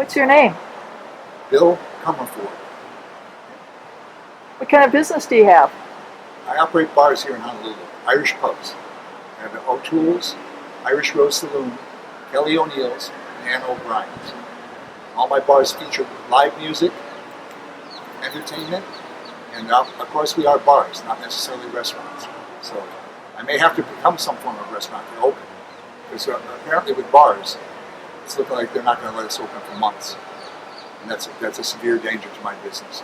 What's your name? Bill Comerford. What kind of business do you have? I operate bars here in Honolulu, Irish pubs. I have O'Toole's, Irish Rose Saloon, Kelly O'Neill's, and Ann O'Brien's. All my bars feature live music, entertainment, and of course we are bars, not necessarily restaurants. So I may have to become some form of restaurant to open. Because apparently with bars, it's looking like they're not going to let us open for months. And that's a severe danger to my business.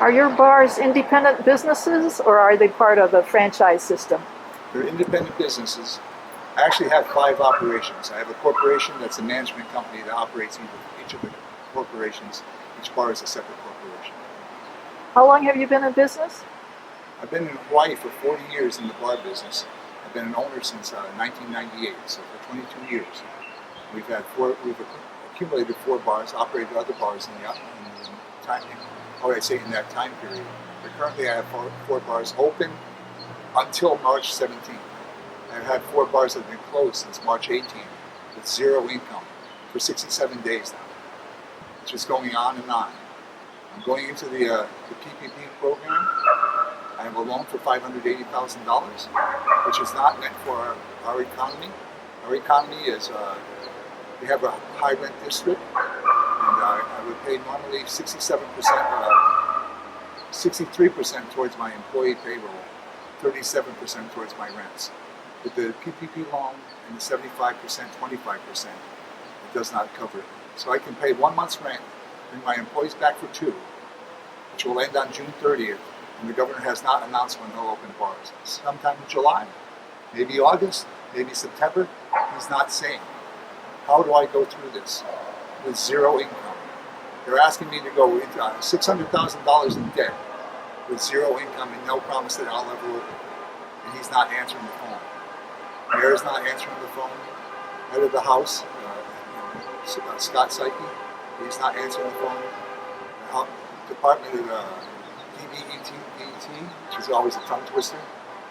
Are your bars independent businesses or are they part of the franchise system? They're independent businesses. I actually have 5 operations. I have a corporation that's a management company that operates each of the corporations. Each bar is a separate corporation. How long have you been in business? I've been in Hawaii for 40 years in the bar business. I've been an owner since 1998, so for 22 years. We've accumulated 4 bars, operated other bars in that time period. But currently I have 4 bars open until March 17th. I've had 4 bars that have been closed since March 18th with 0 income for 67 days now. It's just going on and on. I'm going into the PPP program. I have a loan for $580,000, which is not meant for our economy. Our economy is, we have a high rent district, and I would pay normally 63% towards my employee payroll, 37% towards my rents. With the PPP loan and the 75%, 25%, it does not cover it. So I can pay 1 month's rent, bring my employees back for 2, which will end on June 30th, and the governor has not announced when they'll open bars. Sometime in July, maybe August, maybe September, he's not saying. How do I go through this with 0 income? They're asking me to go into $600,000 in debt with 0 income and no promise that I'll ever open. And he's not answering the phone. Mayor's not answering the phone. Head of the House, Scott Psyche, he's not answering the phone. Department of DBET, which is always a tongue twister.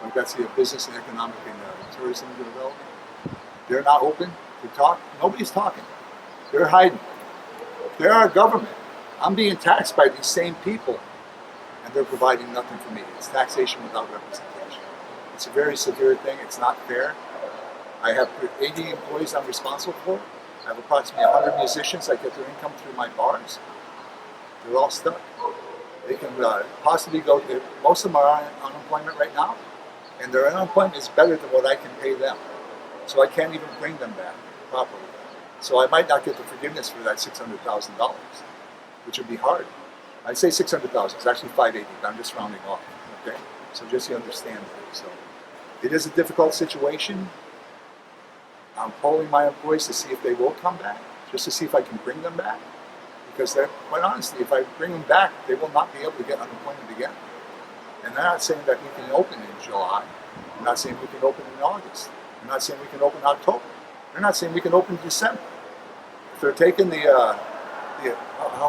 Like that's the Business and Economic and Tourism Development. They're not open to talk. Nobody's talking. They're hiding. They're our government. I'm being taxed by these same people, and they're providing nothing for me. It's taxation without representation. It's a very severe thing. It's not fair. I have 80 employees I'm responsible for. I have approximately 100 musicians that get their income through my bars. They're all stuck. They can possibly go, most of them are on unemployment right now, and their unemployment is better than what I can pay them. So I can't even bring them back properly. So I might not get the forgiveness for that $600,000, which would be hard. I'd say $600,000, it's actually $580, but I'm just rounding off, okay? So just so you understand that. So it is a difficult situation. I'm polling my employees to see if they will come back, just to see if I can bring them back. Because quite honestly, if I bring them back, they will not be able to get unemployment again. And they're not saying that we can open in July. They're not saying we can open in August. They're not saying we can open in October. They're not saying we can open in December. If they're taking how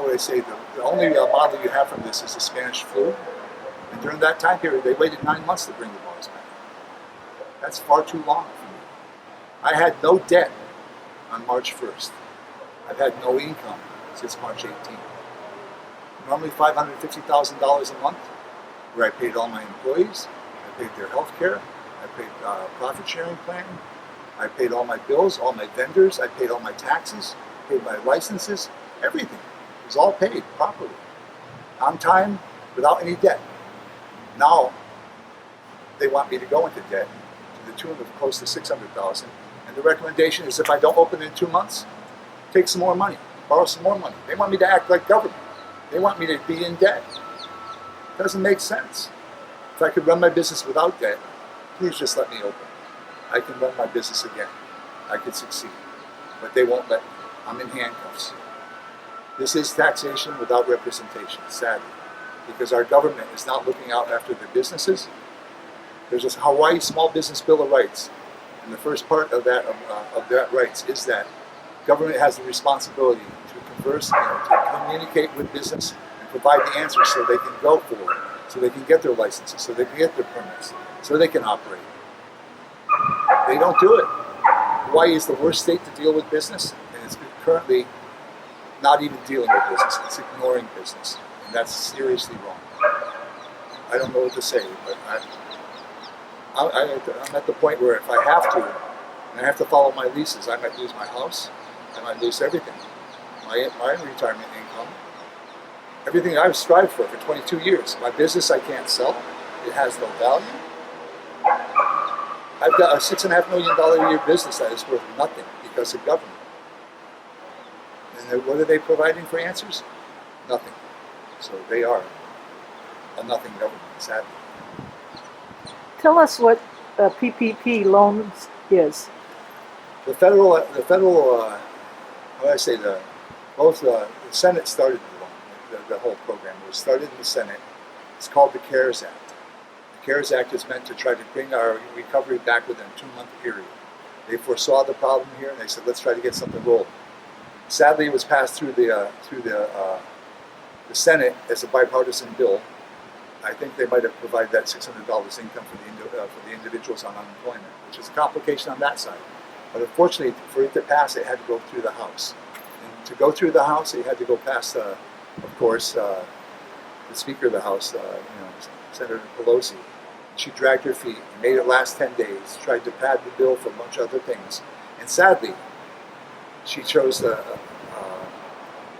would I say, the only model you have from this is the Spanish flu. And during that time period, they waited 9 months to bring the bars back. That's far too long for me. I had no debt on March 1st. I've had no income since March 18th. Normally $550,000 a month, where I paid all my employees, I paid their health care, I paid profit sharing plan, I paid all my bills, all my vendors, I paid all my taxes, paid my licenses, everything. It was all paid properly, on time, without any debt. Now, they want me to go into debt to the tune of close to $600,000, and the recommendation is if I don't open in 2 months, take some more money. Borrow some more money. They want me to act like government. They want me to be in debt. It doesn't make sense. If I could run my business without debt, please just let me open. I can run my business again. I could succeed. But they won't let me. I'm in handcuffs. This is taxation without representation, sadly, because our government is not looking out after their businesses. There's a Hawaii Small Business Bill of Rights, and the first part of that rights is that government has the responsibility to converse and to communicate with business and provide the answers so they can go forward, so they can get their licenses, so they can get their permits, so they can operate. They don't do it. Hawaii is the worst state to deal with business, and it's currently not even dealing with business. It's ignoring business, and that's seriously wrong. I don't know what to say, but I'm at the point where if I have to, and I have to follow my leases, I might lose my house, I might lose everything. My retirement income, everything I've strived for 22 years. My business I can't sell. It has no value. I've got a $6.5 million a year business that is worth nothing because of government. And what are they providing for answers? Nothing. So they are a nothing government, sadly. Tell us what PPP loans is. The federal, how do I say, the Senate started the whole program. It was started in the Senate. It's called the CARES Act. The CARES Act is meant to try to bring our recovery back within a 2-month period. They foresaw the problem here, and they said, let's try to get something rolling. Sadly, it was passed through the Senate as a bipartisan bill. I think they might have provided that $600 income for the individuals on unemployment, which is a complication on that side. But unfortunately, for it to pass, it had to go through the House. And to go through the House, it had to go past, of course, the Speaker of the House, Senator Pelosi. She dragged her feet, made it last 10 days, tried to pad the bill for a bunch of other things. And sadly, she chose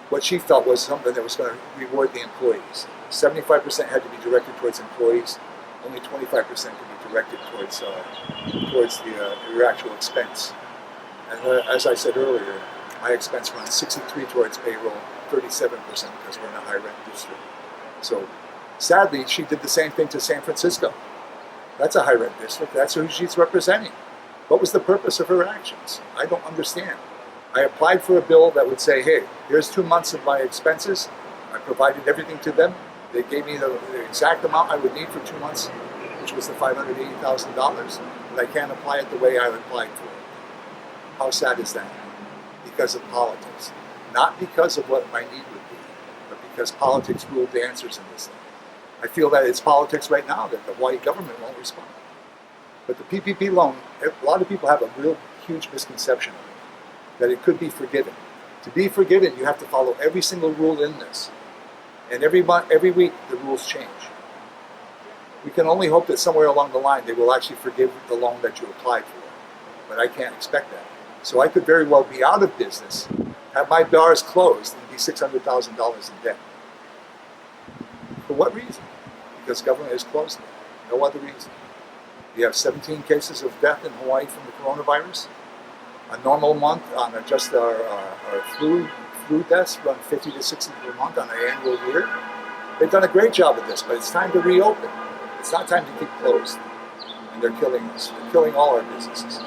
what she felt was something that was going to reward the employees. 75% had to be directed towards employees. Only 25% could be directed towards your actual expense. And as I said earlier, my expense runs 63 towards payroll, 37% because we're in a high rent district. So sadly, she did the same thing to San Francisco. That's a high rent district. That's who she's representing. What was the purpose of her actions? I don't understand. I applied for a bill that would say, hey, here's 2 months of my expenses. I provided everything to them. They gave me the exact amount I would need for 2 months, which was the $580,000, but I can't apply it the way I applied for it. How sad is that? Because of politics. Not because of what my need would be, but because politics ruled the answers in this thing. I feel that it's politics right now that the Hawaii government won't respond. But the PPP loan, a lot of people have a real huge misconception of it, that it could be forgiven. To be forgiven, you have to follow every single rule in this. And every week, the rules change. We can only hope that somewhere along the line, they will actually forgive the loan that you applied for. But I can't expect that. So I could very well be out of business, have my bars closed, and be $600,000 in debt. For what reason? Because government has closed it. No other reason. We have 17 cases of death in Hawaii from the coronavirus. A normal month on just our flu deaths run 50 to 60 per month on an annual year. They've done a great job of this, but it's time to reopen. It's not time to keep closed. And they're killing us. They're killing all our businesses.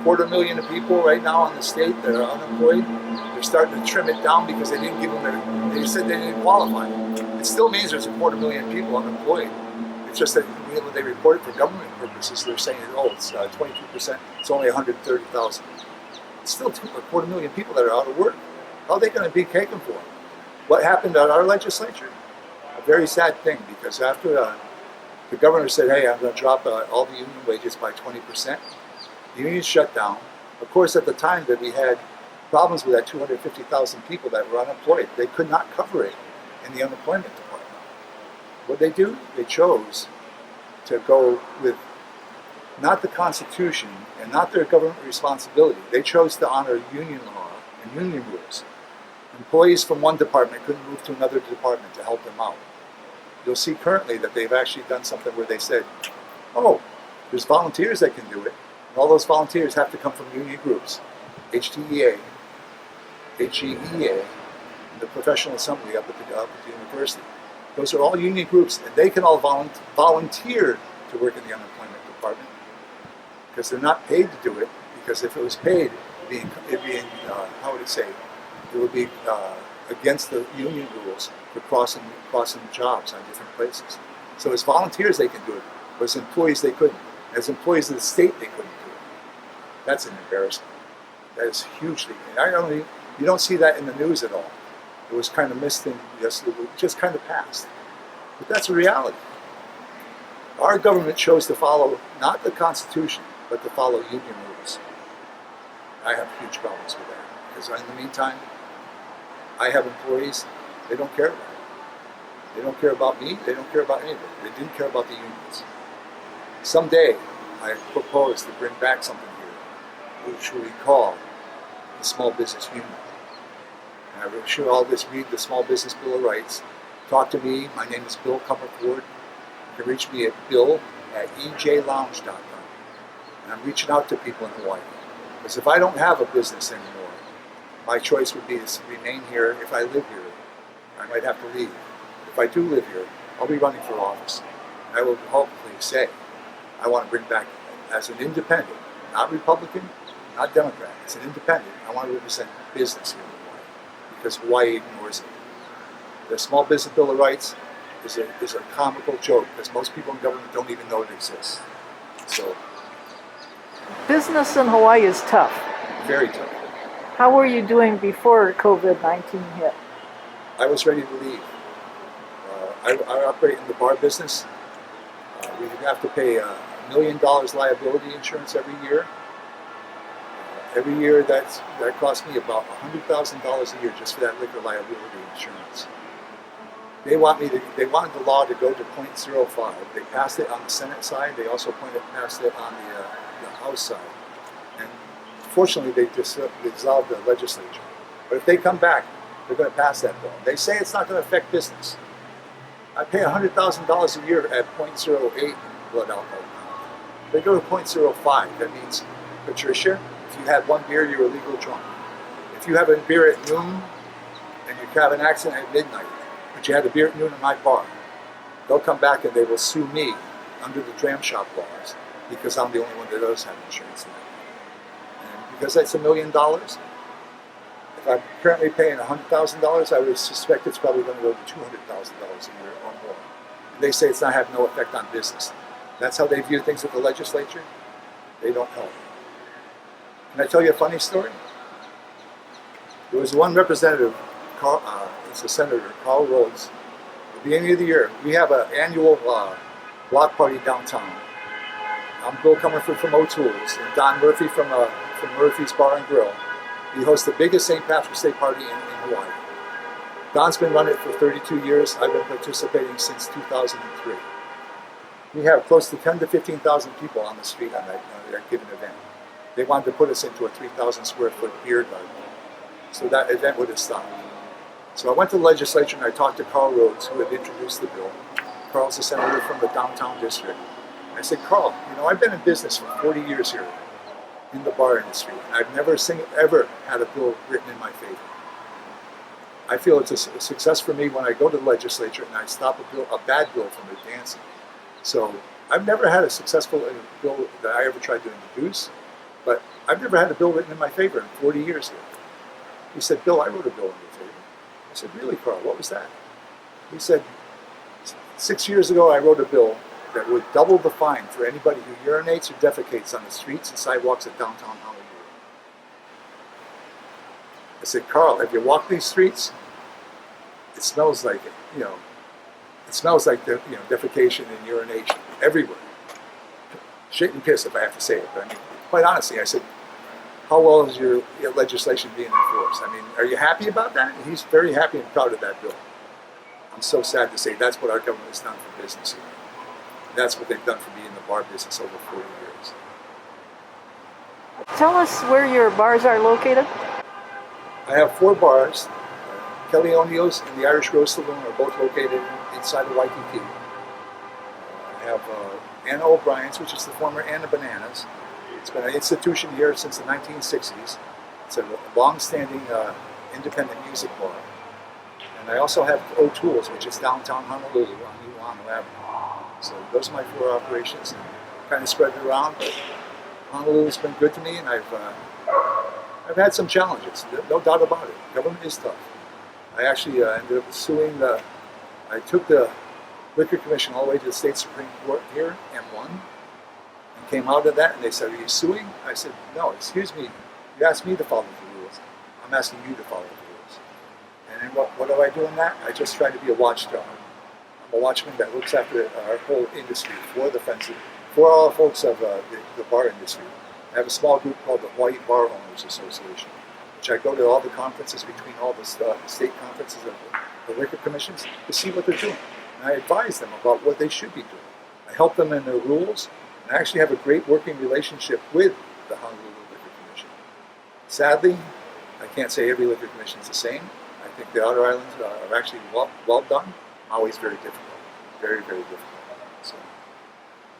250,000 people right now in the state that are unemployed. They're starting to trim it down because they didn't give them they said they didn't qualify. It still means there's 250,000 people unemployed. It's just that when they report it for government purposes, they're saying, oh, it's 22%, it's only 130,000. It's still 250,000 people that are out of work. How are they going to be taken for? What happened at our legislature? A very sad thing, because after the governor said, hey, I'm going to drop all the union wages by 20%, the union shut down. Of course, at the time that we had problems with that 250,000 people that were unemployed, they could not cover it in the unemployment department. What they do? They chose to go with not the Constitution and not their government responsibility. They chose to honor union law and union rules. Employees from one department couldn't move to another department to help them out. You'll see currently that they've actually done something where they said, oh, there's volunteers that can do it. And all those volunteers have to come from union groups. HTEA, HEEA, and the Professional Assembly up at the university. Those are all union groups, and they can all volunteer to work in the unemployment department because they're not paid to do it. Because if it was paid, it'd be how would it say? It would be against the union rules for crossing jobs on different places. So as volunteers they can do it, but as employees they couldn't. As employees of the state they couldn't do it. That's an embarrassment. That is hugely. You don't see that in the news at all. It was kind of missed and just kind of passed. But that's a reality. Our government chose to follow not the Constitution, but but to follow union rules. I have huge problems with that because in the meantime, I have employees. They don't care about it. They don't care about me. They don't care about anybody. They didn't care about the unions. Someday, I propose to bring back something here, which we call the Small Business Union. And I'm sure all this read the Small Business Bill of Rights. Talk to me. My name is Bill Comerford. You can reach me at bill@ejlounge.com. And I'm reaching out to people in Hawaii. Because if I don't have a business anymore, my choice would be to remain here. If I live here, I might have to leave. If I do live here, I'll be running for office. And I will hopefully say, I want to bring back, as an independent, not Republican, not Democrat, as an independent, I want to represent business here in Hawaii. Because Hawaii ignores it. The Small Business Bill of Rights is a comical joke because most people in government don't even know it exists. So, Business in Hawaii is tough. very tough. How were you doing before COVID-19 hit? I was ready to leave. I operate in the bar business. We have to pay $1 million liability insurance every year. Every year that costs me about $100,000 a year just for that liquor liability insurance. They wanted the law to go to .05. They passed it on the Senate side. They also passed it on the House side. And fortunately, they dissolved the legislature. But if they come back, they're going to pass that bill. They say it's not going to affect business. I pay $100,000 a year at .08 blood alcohol. They go to .05. That means, Patricia, if you had one beer, you're a legal drunk. If you have a beer at noon and you have an accident at midnight, but you had a beer at noon in my bar, they'll come back and they will sue me under the dram shop laws because I'm the only one that does have insurance now. And because that's $1 million, if I'm currently paying $100,000, I would suspect it's probably going to go to $200,000 a year or more. And they say it's not have no effect on business. That's how they view things with the legislature. They don't help. Can I tell you a funny story? There was one representative, it's a senator, Carl Rhodes. At the beginning of the year, we have an annual block party downtown. I'm Bill Comerford from O'Toole's and Don Murphy from Murphy's Bar and Grill. We host the biggest St. Patrick's Day party in Hawaii. Don's been running it for 32 years. I've been participating since 2003. We have close to 10 to 15,000 people on the street on that given event. They wanted to put us into a 3,000 square foot beer garden. So that event would have stopped. So I went to the legislature and I talked to Carl Rhodes, who had introduced the bill. Carl's a senator from the downtown district. I said, Carl, I've been in business for 40 years here in the bar industry. And I've never ever had a bill written in my favor. I feel it's a success for me when I go to the legislature and I stop a bad bill from advancing. So I've never had a successful bill that I ever tried to introduce, but I've never had a bill written in my favor in 40 years here. He said, Bill, I wrote a bill in your favor. I said, really, Carl, what was that? He said, 6 years ago I wrote a bill that would double the fine for anybody who urinates or defecates on the streets and sidewalks of downtown Honolulu. I said, Carl, have you walked these streets? It smells like it, it smells like defecation and urination everywhere. Shit and piss, if I have to say it. But I mean, quite honestly, I said, how well is your legislation being enforced? I mean, are you happy about that? And he's very happy and proud of that bill. I'm so sad to say that's what our government has done for business here. And that's what they've done for me in the bar business over 40 years. Tell us where your bars are located. I have 4 bars. Kelly O'Neill's and the Irish Rose Saloon are both located inside of Waikiki. I have Anna O'Brien's, which is the former Anna Bananas. It's been an institution here since the 1960s. It's a long-standing independent music bar. And I also have O'Toole's, which is downtown Honolulu on Nu'uanu Avenue. So those are my 4 operations. And kind of spread it around, but Honolulu's been good to me, and I've had some challenges, no doubt about it. Government is tough. I actually ended up suing I took the Liquor Commission all the way to the State Supreme Court here and won. And came out of that and they said, are you suing? I said, no, excuse me. You asked me to follow the rules. I'm asking you to follow the rules. And then what do I do in that? I just try to be a watchdog. I'm a watchman that looks after our whole industry for the for all folks of the bar industry, I have a small group called the Hawaii Bar Owners Association, which I go to all the conferences between all the state conferences of the liquor commissions to see what they're doing. And I advise them about what they should be doing. I help them in their rules, and I actually have a great working relationship with the Honolulu Liquor Commission. Sadly, I can't say every liquor commission is the same. I think the outer islands are actually well done. Always very difficult, very, very difficult. So,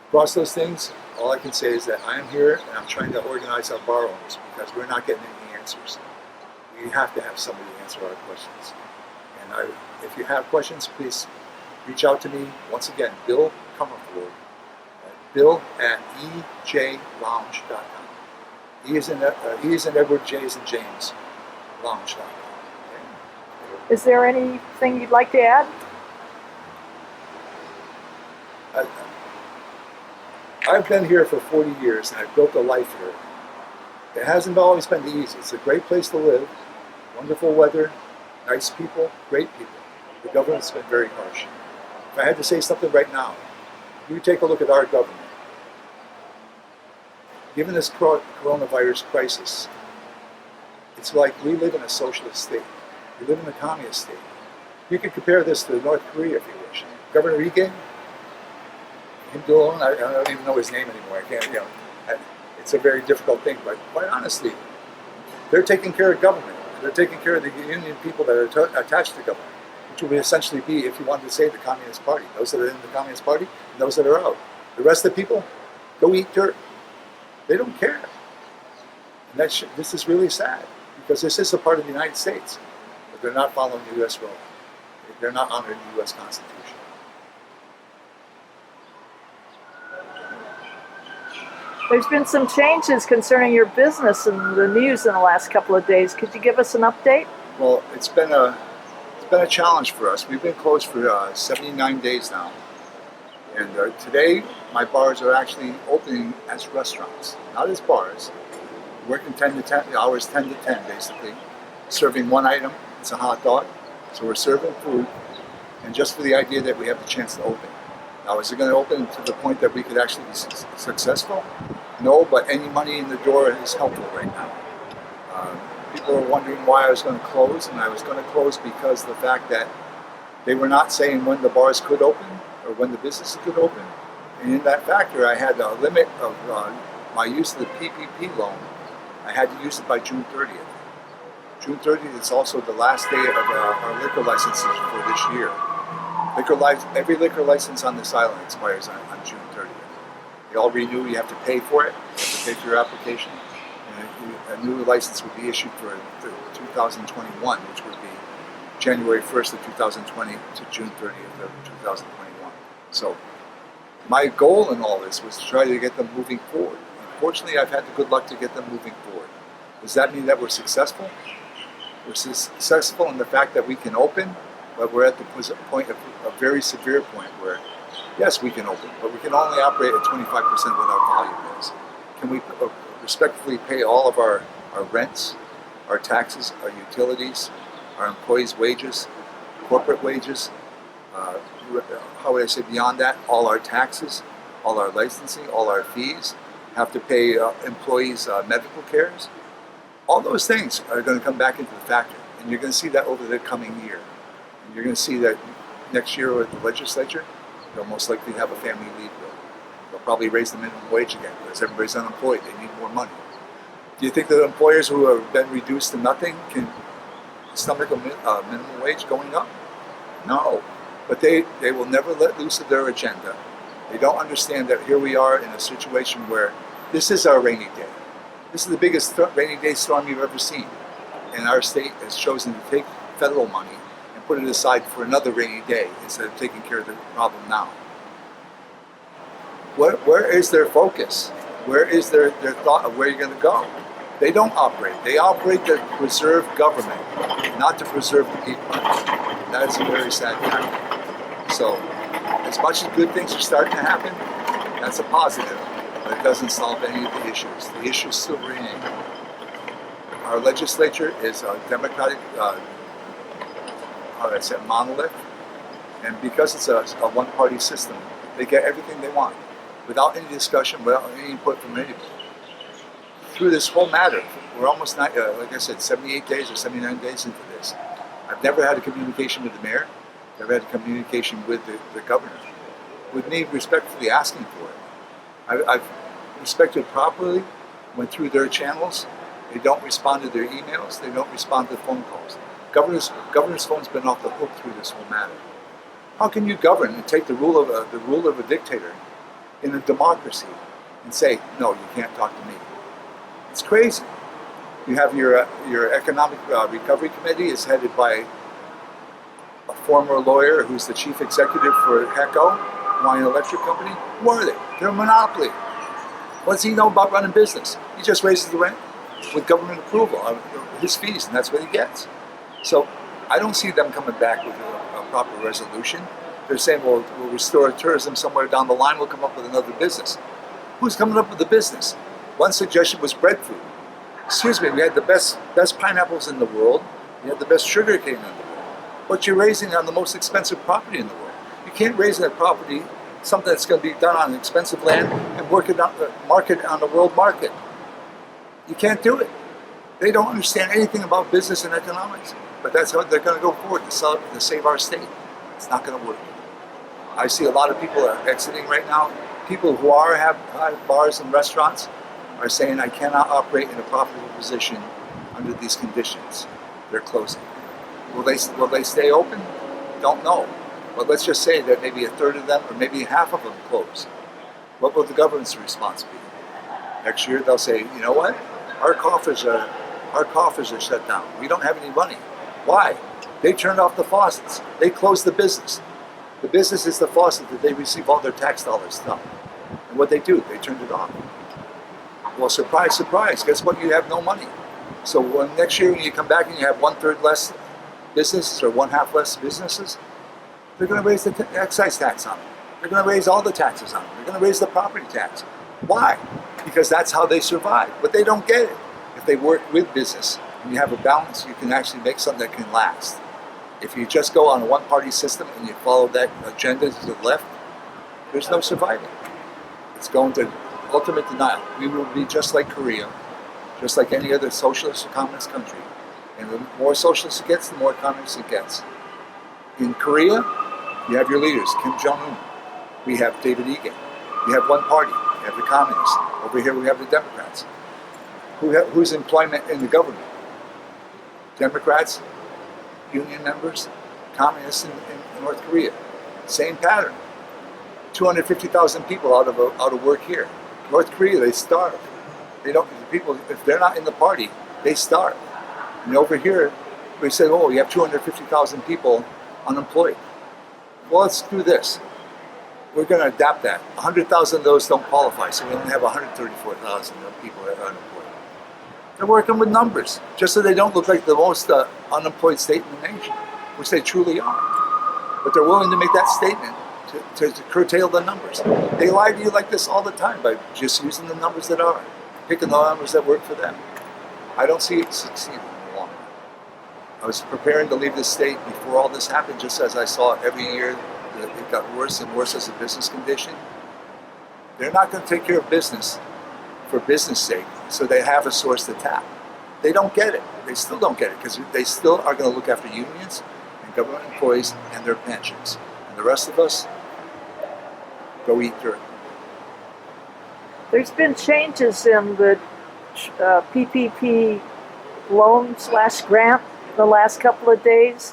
across those things, all I can say is that I am here and I'm trying to organize our bar owners because we're not getting any answers. We have to have somebody answer our questions. And if you have questions, please reach out to me. Once again, Bill Comerford, bill@ejlounge.com. E is in Edward, J is in James, lounge.com. Is there anything you'd like to add? I've been here for 40 years and I've built a life here. It hasn't always been the easiest. It's a great place to live, wonderful weather, nice people, great people. The government's been very harsh. If I had to say something right now, you take a look at our government. Given this coronavirus crisis, it's like we live in a socialist state. We live in a communist state. You could compare this to North Korea if you wish. Governor Reagan, I don't even know his name anymore. I can't, it's a very difficult thing, but quite honestly, they're taking care of government. They're taking care of the union people that are attached to government, which would essentially be, if you wanted to say, the Communist Party. Those that are in the Communist Party and those that are out. The rest of the people, go eat dirt. They don't care. And this is really sad, because this is a part of the United States, but they're not following the U.S. law. They're not honoring the U.S. Constitution. There's been some changes concerning your business in the news in the last couple of days. Could you give us an update? Well, it's been a challenge for us. We've been closed for 79 days now. And today, my bars are actually opening as restaurants, not as bars. We're working 10 to 10 hours, 10 to 10 basically, serving one item. It's a hot dog. So we're serving food, and just for the idea that we have the chance to open. Now, is it going to open to the point that we could actually be successful? No, but any money in the door is helpful right now. People are wondering why I was going to close, and I was going to close because of the fact that they were not saying when the bars could open or when the businesses could open. And in that factor, I had a limit of my use of the PPP loan. I had to use it by June 30th. June 30th is also the last day of our liquor licenses for this year. Every liquor license on this island expires on June 30th. They all renew. You have to pay for it. You have to pay for your application. And a new license would be issued for 2021, which would be January 1st of 2020 to June 30th of 2021. So my goal in all this was to try to get them moving forward. Unfortunately, I've had the good luck to get them moving forward. Does that mean that we're successful? We're successful in the fact that we can open, but we're at the point of a very severe point where, yes, we can open, but we can only operate at 25% of what our volume is. Can we respectfully pay all of our rents, our taxes, our utilities, our employees' wages, corporate wages, how would I say beyond that, all our taxes, all our licensing, all our fees, have to pay employees' medical cares? All those things are going to come back into the factor, and you're going to see that over the coming year. And you're going to see that next year with the legislature, they'll most likely have a family leave bill. They'll probably raise the minimum wage again because everybody's unemployed. They need more money. Do you think that employers who have been reduced to nothing can stomach a minimum wage going up? No. But they will never let loose of their agenda. They don't understand that here we are in a situation where this is our rainy day. This is the biggest rainy day storm you've ever seen. And our state has chosen to take federal money and put it aside for another rainy day instead of taking care of the problem now. Where is their focus? Where is their thought of where you're going to go? They don't operate. They operate to preserve government, not to preserve the people. That is a very sad fact. So, as much as good things are starting to happen, that's a positive, but it doesn't solve any of the issues. The issues still remain. Our legislature is a democratic, monolith, and because it's a one-party system, they get everything they want. without any discussion, without any input from anybody. Through this whole matter, we're almost not, like I said, 78 days or 79 days into this. I've never had a communication with the mayor, never had a communication with the governor, with me respectfully asking for it. I've respected properly, went through their channels. They don't respond to their emails, they don't respond to phone calls. Governor's phone's been off the hook through this whole matter. How can you govern and take the rule of a dictator in a democracy and say, no, you can't talk to me? It's crazy. You have your economic recovery committee is headed by a former lawyer who's the chief executive for HECO, Hawaiian Electric Company. Who are they? They're a monopoly. What does he know about running business? He just raises the rent with government approval of his fees, and that's what he gets. So I don't see them coming back with a proper resolution. They're saying, well, we'll restore tourism somewhere down the line, we'll come up with another business. Who's coming up with the business? One suggestion was breadfruit. Excuse me, we had the best pineapples in the world, we had the best sugar cane in the world, but you're raising on the most expensive property in the world. You can't raise that property, something that's going to be done on expensive land, and market on the world market. You can't do it. They don't understand anything about business and economics, but that's how they're going to go forward to save our state. It's not going to work. I see a lot of people are exiting right now. People who have bars and restaurants are saying, I cannot operate in a profitable position under these conditions. They're closing. Will they stay open? Don't know. But let's just say that maybe a third of them or maybe half of them close. What will the government's response be? Next year they'll say, you know what? Our coffers are shut down. We don't have any money. Why? They turned off the faucets. They closed the business. The business is the faucet that they receive all their tax dollars from. And what they do, they turned it off. Well, surprise, surprise, guess what? You have no money. So when next year when you come back and you have 1/3 less businesses or 1/2 less businesses, they're going to raise the excise tax on them. They're going to raise all the taxes on them. They're going to raise the property tax. Why? Because that's how they survive. But they don't get it. If they work with business and you have a balance, you can actually make something that can last. If you just go on a one-party system and you follow that agenda to the left, there's no surviving. It's going to ultimate denial. We will be just like Korea, just like any other socialist or communist country. And the more socialist it gets, the more communist it gets. In Korea, you have your leaders, Kim Jong-un. We have David Ige. We have one party. We have the communists. Over here we have the Democrats. Who's employment in the government? Democrats, union members, communists in North Korea. Same pattern. 250,000 people out of work here. North Korea, they starve. People, if they're not in the party, they starve. And over here, we say, oh, you have 250,000 people unemployed. Well, let's do this. We're going to adapt that. 100,000 of those don't qualify, so we only have 134,000 people that are unemployed. They're working with numbers, just so they don't look like the most unemployed state in the nation, which they truly are. But they're willing to make that statement to curtail the numbers. They lie to you like this all the time by just using the numbers that are, picking the numbers that work for them. I don't see it succeeding in the long run. I was preparing to leave the state before all this happened, just as I saw every year that it got worse and worse as a business condition. They're not going to take care of business for business sake, so they have a source to tap. They don't get it. They still don't get it because they still are going to look after unions and government employees and their pensions. And the rest of us, go eat dirt. There's been changes in the PPP loan/grant the last couple of days.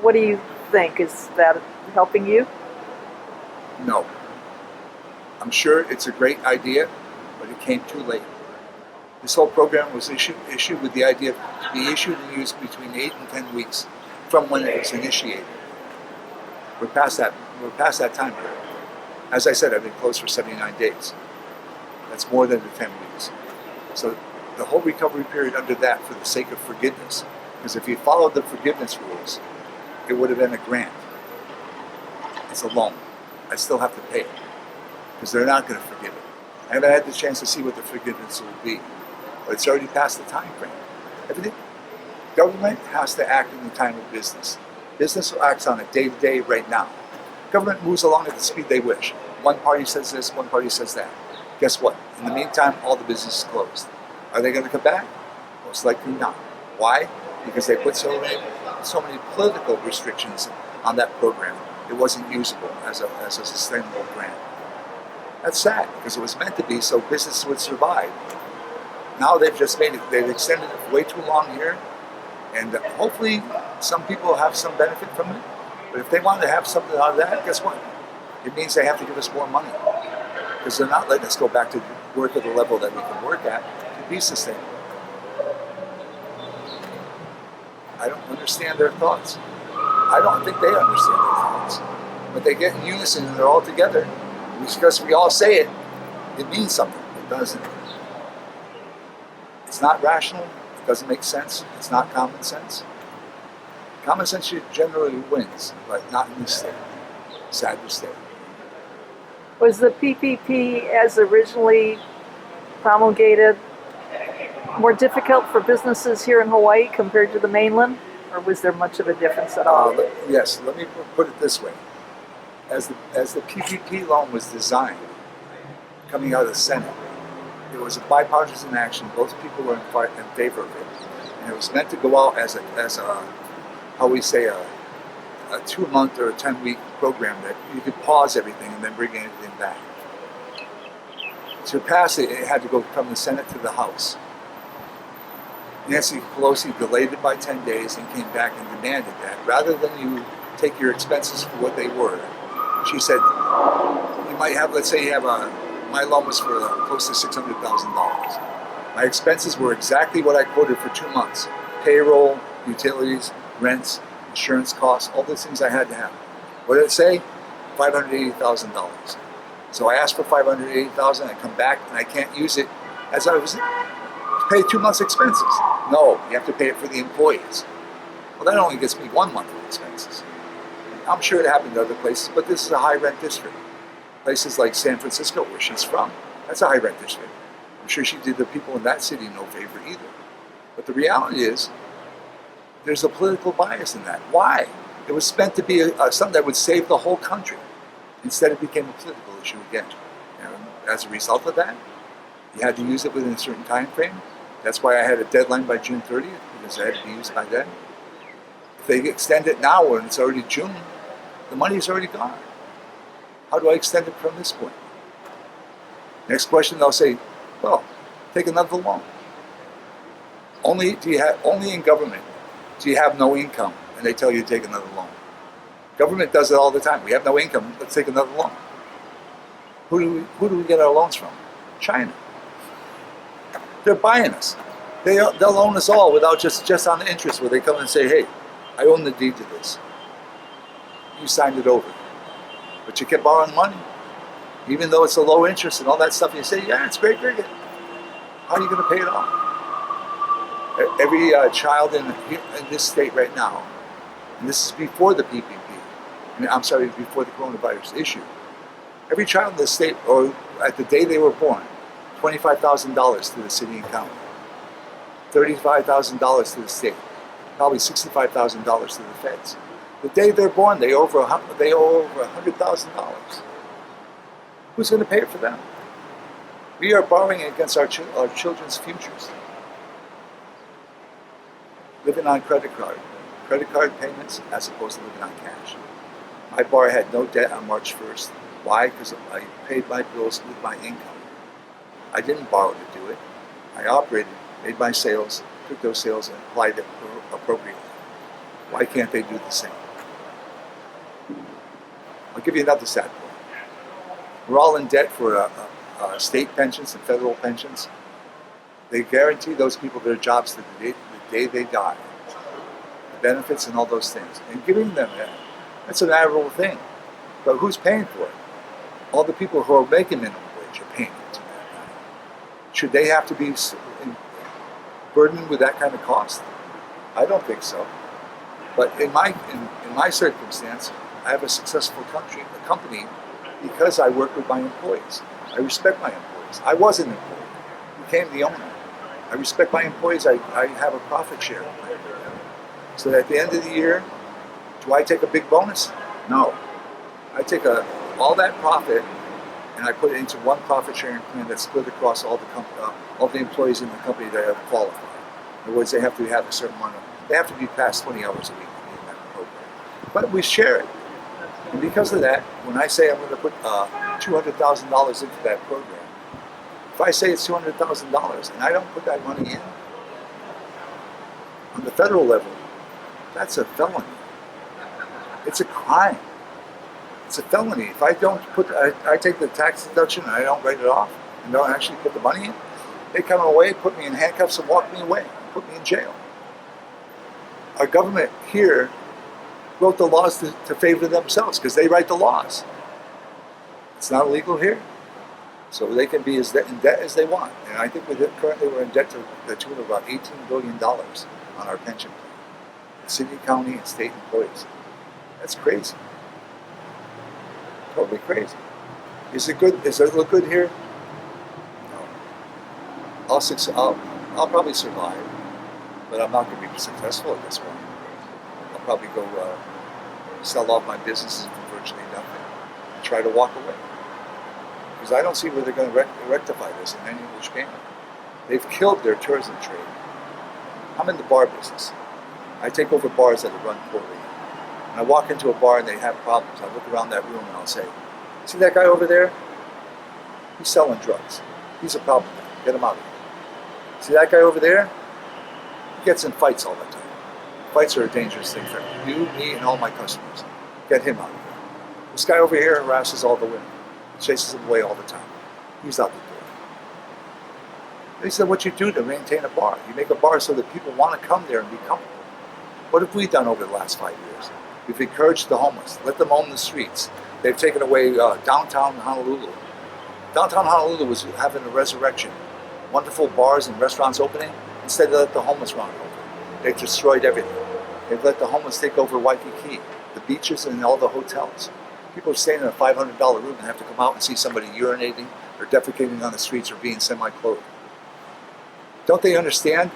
What do you think? Is that helping you? No. I'm sure it's a great idea, but it came too late. This whole program was issued with the idea to be issued and used between 8 and 10 weeks from when it was initiated. We're past that time period. As I said, I've been closed for 79 days. That's more than the 10 weeks. So the whole recovery period under that for the sake of forgiveness, because if you followed the forgiveness rules, it would have been a grant. It's a loan. I still have to pay it because they're not going to forgive it. I haven't had the chance to see what the forgiveness will be, but it's already past the time frame. Everything, government has to act in the time of business. Business acts on a day-to-day right now. Government moves along at the speed they wish. one party says this, one party says that. Guess what? In the meantime, all the business is closed. Are they going to come back? Most likely not. Why? Because they put so many political restrictions on that program. It wasn't usable as a sustainable grant. That's sad because it was meant to be so business would survive. Now they've extended it way too long here, and hopefully some people have some benefit from it. But if they want to have something out of that, guess what? It means they have to give us more money because they're not letting us go back to work at the level that we can work at to be sustainable. I don't understand their thoughts. I don't think they understand their thoughts. But they get in unison and they're all together. Because we all say it, it means something. It doesn't. It's not rational. It doesn't make sense. It's not common sense. Common sense generally wins, but not in this state. Sad to say. Was the PPP as originally promulgated more difficult for businesses here in Hawaii compared to the mainland? Or was there much of a difference at all? Yes, let me put it this way. As the PPP loan was designed, coming out of the Senate, it was a bipartisan action. Both people were in favor of it. And it was meant to go out as a how we say, a 2-month or a 10-week program that you could pause everything and then bring everything back. To pass it, it had to go from the Senate to the House. Nancy Pelosi delayed it by 10 days and came back and demanded that rather than you take your expenses for what they were, she said, you might have, let's say you have my loan was for close to $600,000. My expenses were exactly what I quoted for 2 months. Payroll, utilities, rents, insurance costs, all those things I had to have. What did it say? $580,000. So I asked for $580,000, I come back and I can't use it as I was pay 2 months expenses. No, you have to pay it for the employees. Well, that only gets me 1 month of expenses. I'm sure it happened to other places, but this is a high rent district. Places like San Francisco, where she's from, that's a high rent district. I'm sure she did the people in that city no favor either. But the reality is, there's a political bias in that. Why? It was meant to be something that would save the whole country. Instead, it became a political issue again. And as a result of that, you had to use it within a certain time frame. That's why I had a deadline by June 30th, because it had to be used by then. If they extend it now when it's already June, the money's already gone. How do I extend it from this point? Next question, they'll say, well, take another loan. Only in government do you have no income, and they tell you to take another loan. Government does it all the time. We have no income, let's take another loan. Who do we get our loans from? China. They're buying us. They'll own us all without just on the interest, where they come and say, hey, I own the deed to this. You signed it over. But you kept borrowing money. Even though it's a low interest and all that stuff, you say, yeah, it's great, very good. How are you going to pay it off? Every child in this state right now, and this is before the PPP, before the coronavirus issue, every child in this state, or at the day they were born, $25,000 to the city and county, $35,000 to the state, probably $65,000 to the feds. The day they're born, they owe over $100,000. Who's going to pay it for them? We are borrowing against our children's futures. Living on credit card payments as opposed to living on cash. My bar had no debt on March 1st. Why? Because I paid my bills with my income. I didn't borrow to do it. I operated, made my sales, took those sales and applied it appropriately. Why can't they do the same? I'll give you another sad point. We're all in debt for state pensions and federal pensions. They guarantee those people their jobs to the day they die. The benefits and all those things. And giving them that, that's an admirable thing. But who's paying for it? All the people who are making minimum wage are paying into that. Should they have to be burdened with that kind of cost? I don't think so. But in my circumstance, I have a successful company because I work with my employees. I respect my employees. I was an employee, became the owner. I respect my employees. I have a profit share. So that at the end of the year, do I take a big bonus? No. I take all that profit and I put it into one profit sharing plan that's split across all the employees in the company that have qualified. In other words, they have to have a certain amount they have to be past 20 hours a week to be in that program. But we share it. And because of that, when I say I'm going to put $200,000 into that program, if I say it's $200,000 and I don't put that money in, on the federal level, that's a felony. It's a crime. It's a felony. If I don't I take the tax deduction and I don't write it off and don't actually put the money in, they come away, put me in handcuffs and walk me away, put me in jail. Our government here wrote the laws to favor themselves because they write the laws. It's not illegal here. So they can be as in debt as they want. And I think currently we're in debt to the tune of about $18 billion on our pension plan. City, county, and state employees. That's crazy. Totally crazy. Is it good? Does it look good here? No. I'll probably survive, but I'm not going to be successful at this point. I'll probably go sell off my businesses for virtually nothing and try to walk away. Because I don't see where they're going to rectify this in any which manner. They've killed their tourism trade. I'm in the bar business. I take over bars that are run poorly. When I walk into a bar and they have problems, I look around that room and I'll say, see that guy over there? He's selling drugs. He's a problem guy. Get him out of here. See that guy over there? He gets in fights all the time. Fights are a dangerous thing for you, me, and all my customers. Get him out of here. This guy over here harasses all the women. Chases them away all the time. He's out the door. They said what you do to maintain a bar. You make a bar so that people want to come there and be comfortable. What have we done over the last 5 years? We've encouraged the homeless, let them own the streets. They've taken away downtown Honolulu. Downtown Honolulu was having a resurrection. Wonderful bars and restaurants opening. Instead, they let the homeless run over. They've destroyed everything. They've let the homeless take over Waikiki, the beaches and all the hotels. People are staying in a $500 room and have to come out and see somebody urinating or defecating on the streets or being semi-clothed. Don't they understand?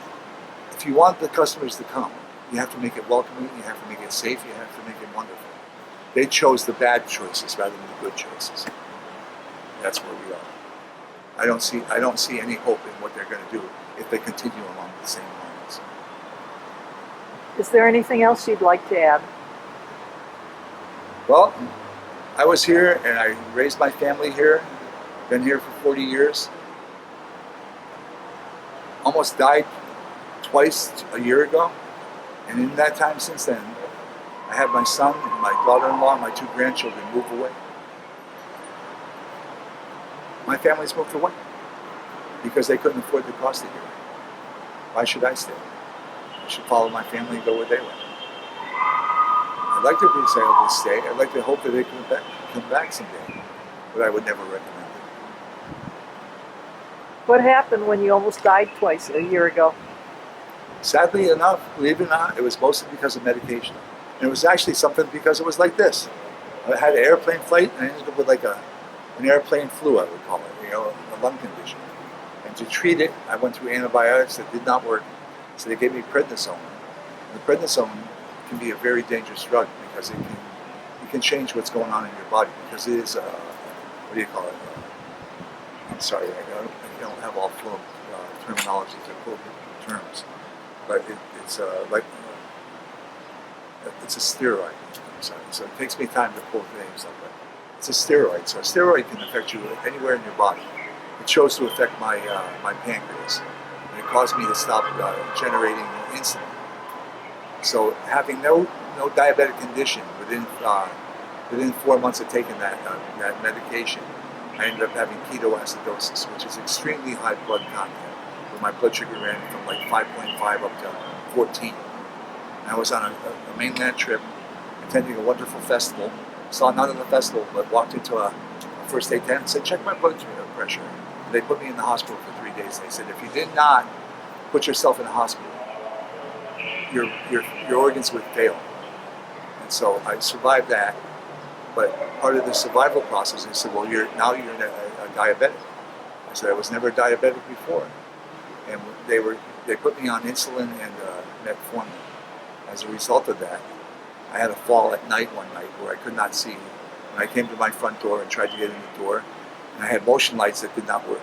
If you want the customers to come, you have to make it welcoming, you have to make it safe, you have to make it wonderful. They chose the bad choices rather than the good choices. That's where we are. I don't see any hope in what they're going to do if they continue along the same lines. Is there anything else you'd like to add? Well, I was here and I raised my family here. Been here for 40 years. Almost died twice a year ago. And in that time since then, I had my son and my daughter-in-law and my 2 grandchildren move away. My family's moved away because they couldn't afford the cost of here. Why should I stay? I should follow my family and go where they went. I'd like to be able to stay. I'd like to hope that they come back someday, but I would never recommend it. What happened when you almost died twice a year ago? Sadly enough, believe it or not, it was mostly because of medication. And it was actually something because it was like this. I had an airplane flight and I ended up with like an airplane flu, I would call it, a lung condition. And to treat it, I went through antibiotics that did not work. So they gave me prednisone. And the prednisone can be a very dangerous drug because it can change what's going on in your body because it is, what do you call it? I'm sorry, I don't have all fluent terminology to terms. But it's it's a steroid. So it takes me time to pull names up. But it's a steroid. So a steroid can affect you anywhere in your body. It chose to affect my pancreas, and it caused me to stop generating insulin. So having no diabetic condition within 4 months of taking that medication, I ended up having ketoacidosis, which is extremely high blood content. Where my blood sugar ran from like 5.5 up to 14. And I was on a mainland trip, attending a wonderful festival. Saw none of the festival, but walked into a first aid tent and said, check my blood pressure. And they put me in the hospital for 3 days. They said, if you did not put yourself in the hospital, your organs would fail. And so I survived that. But part of the survival process, they said, well, you're a diabetic. I said, I was never diabetic before. And they put me on insulin and metformin. As a result of that, I had a fall at night one night where I could not see. When I came to my front door and tried to get in the door, and I had motion lights that did not work.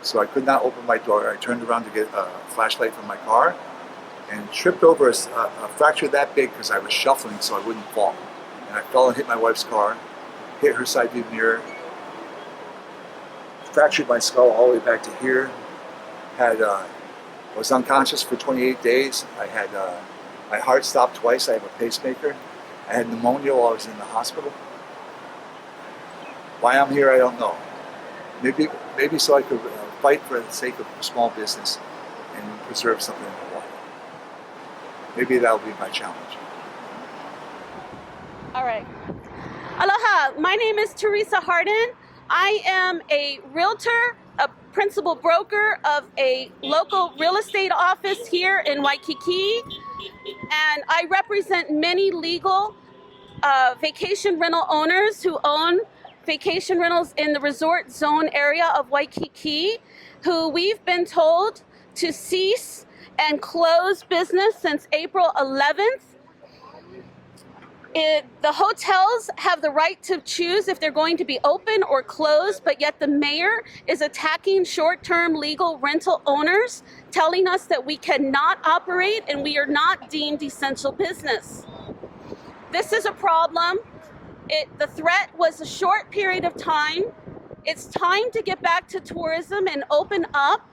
So I could not open my door. I turned around to get a flashlight from my car and tripped over a fracture that big because I was shuffling so I wouldn't fall. And I fell and hit my wife's car, hit her side view mirror, fractured my skull all the way back to here. Was unconscious for 28 days. I had my heart stopped twice. I have a pacemaker. I had pneumonia while I was in the hospital. Why I'm here, I don't know. Maybe so I could fight for the sake of a small business and preserve something in Hawaii. Maybe that'll be my challenge. All right. Aloha, my name is Theresa Harden. I am a realtor, a principal broker of a local real estate office here in Waikiki, and I represent many legal vacation rental owners who own vacation rentals in the resort zone area of Waikiki, who we've been told to cease and close business since April 11th. The hotels have the right to choose if they're going to be open or closed, but yet the mayor is attacking short-term legal rental owners, telling us that we cannot operate and we are not deemed essential business. This is a problem. The threat was a short period of time. It's time to get back to tourism and open up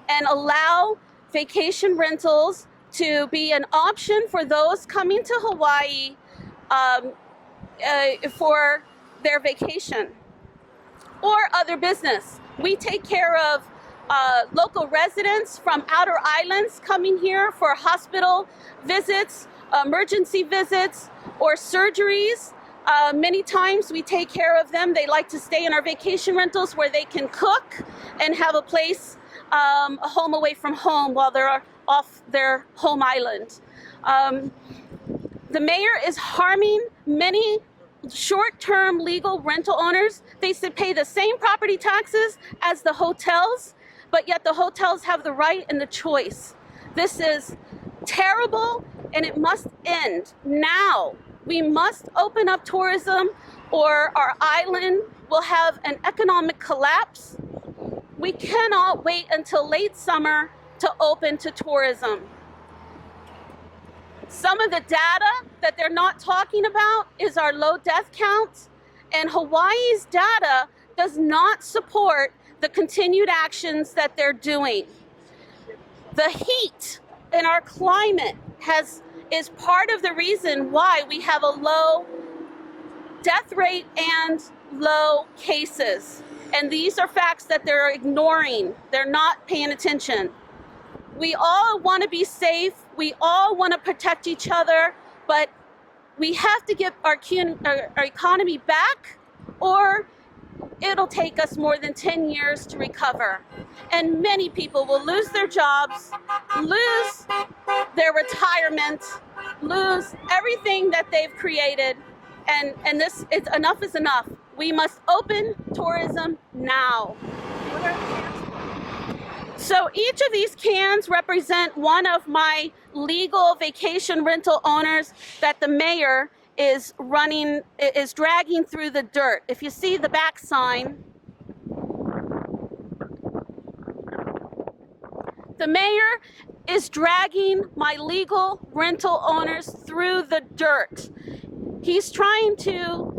and allow vacation rentals to be an option for those coming to Hawaii for their vacation or other business. We take care of local residents from outer islands coming here for hospital visits, emergency visits, or surgeries. Many times we take care of them. They like to stay in our vacation rentals where they can cook and have a place, a home away from home while they're off their home island. The mayor is harming many short-term legal rental owners. They should pay the same property taxes as the hotels, but yet the hotels have the right and the choice. This is terrible, and it must end now. We must open up tourism, or our island will have an economic collapse. We cannot wait until late summer to open to tourism. Some of the data that they're not talking about is our low death counts, and Hawaii's data does not support the continued actions that they're doing. The heat in our climate is part of the reason why we have a low death rate and low cases. And these are facts that they're ignoring. They're not paying attention. We all want to be safe. We all want to protect each other, but we have to get our economy back, or it'll take us more than 10 years to recover. And many people will lose their jobs, lose their retirement, lose everything that they've created. And this, enough is enough. We must open tourism now. So each of these cans represent one of my legal vacation rental owners that the mayor is dragging through the dirt. If you see the back sign, the mayor is dragging my legal rental owners through the dirt. He's trying to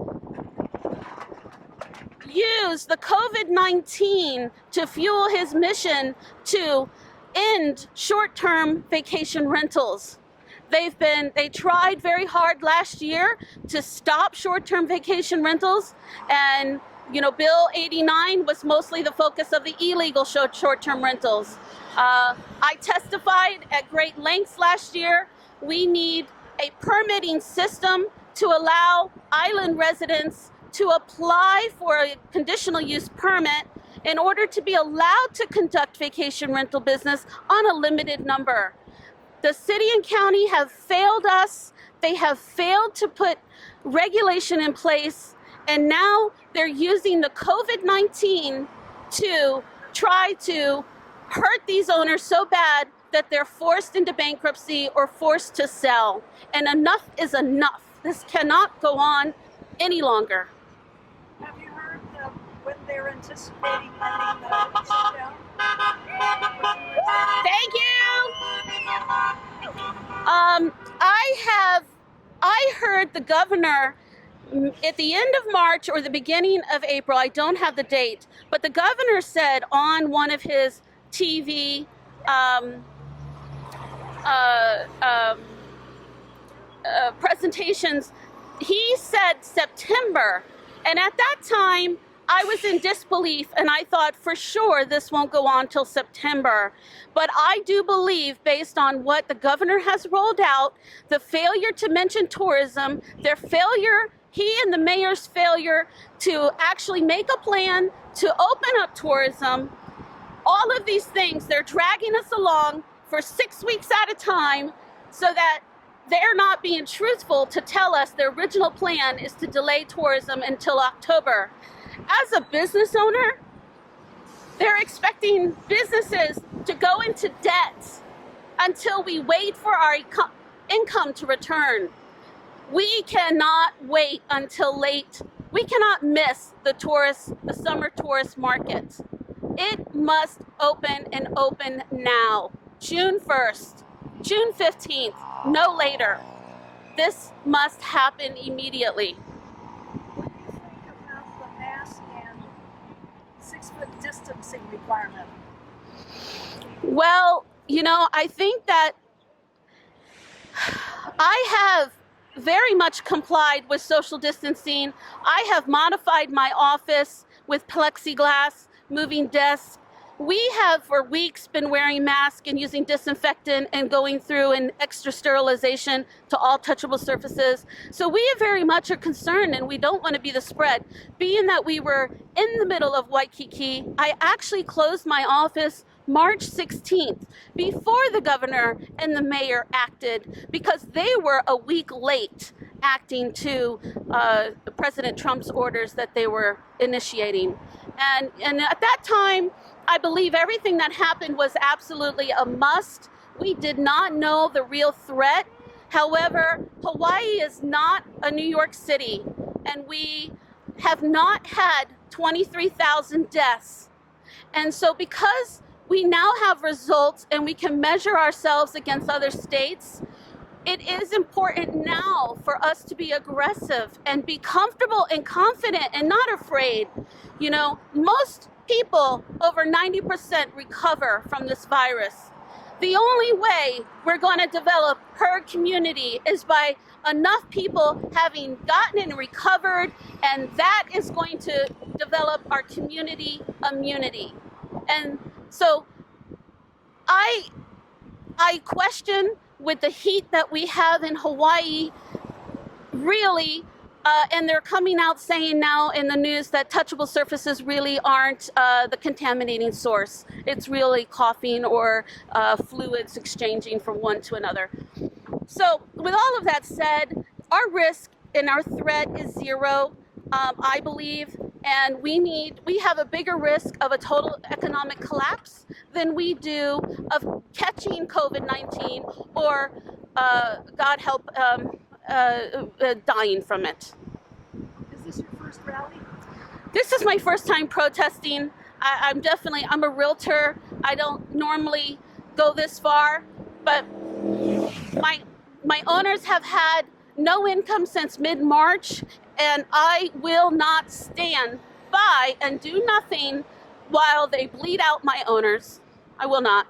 use the COVID-19 to fuel his mission to end short-term vacation rentals. They tried very hard last year to stop short-term vacation rentals, and Bill 89 was mostly the focus of the illegal short-term rentals. I testified at great lengths last year. We need a permitting system to allow island residents to apply for a conditional use permit in order to be allowed to conduct vacation rental business on a limited number. The city and county have failed us. They have failed to put regulation in place, and now they're using the COVID-19 to try to hurt these owners so bad that they're forced into bankruptcy or forced to sell. And enough is enough. This cannot go on any longer. Have you heard when they're they're anticipating ending the shutdown? Thank you. I heard the governor at the end of March or the beginning of April. I don't have the date, but the governor said on one of his TV presentations, he said September. And at that time, I was in disbelief and I thought for sure this won't go on till September. But I do believe, based on what the governor has rolled out, the failure to mention tourism, their failure, he and the mayor's failure to actually make a plan to open up tourism, all of these things, they're dragging us along for 6 weeks at a time so that they're not being truthful to tell us their original plan is to delay tourism until October. As a business owner, they're expecting businesses to go into debt until we wait for our income to return. We cannot wait until late. We cannot miss the summer tourist market. It must open and open now. June 1st, June 15th, no later. This must happen immediately. What do you think about the mask and 6-foot distancing requirement? Well, I think that I have very much complied with social distancing. I have modified my office with plexiglass, moving desks. We have for weeks been wearing masks and using disinfectant and going through an extra sterilization to all touchable surfaces. So we very much are concerned, and we don't want to be the spread. Being that we were in the middle of Waikiki, I actually closed my office March 16th, before the governor and the mayor acted, because they were a week late acting to President Trump's orders that they were initiating. And at that time, I believe everything that happened was absolutely a must. We did not know the real threat. However, Hawaii is not a New York City, and we have not had 23,000 deaths. And so because we now have results and we can measure ourselves against other states, it is important now for us to be aggressive and be comfortable and confident and not afraid. Most people, over 90%, recover from this virus. The only way we're going to develop herd immunity is by enough people having gotten and recovered, and that is going to develop our community immunity. And so I question, with the heat that we have in Hawaii, really, and they're coming out saying now in the news that touchable surfaces really aren't the contaminating source. It's really coughing or fluids exchanging from one to another. So with all of that said, our risk and our threat is zero, I believe, and we have a bigger risk of a total economic collapse than we do of catching COVID-19 or, God help, dying from it. Is this your first rally? This is my first time protesting. I'm a realtor. I don't normally go this far, but my owners have had no income since mid-March, and I will not stand by and do nothing while they bleed out my owners. I will not.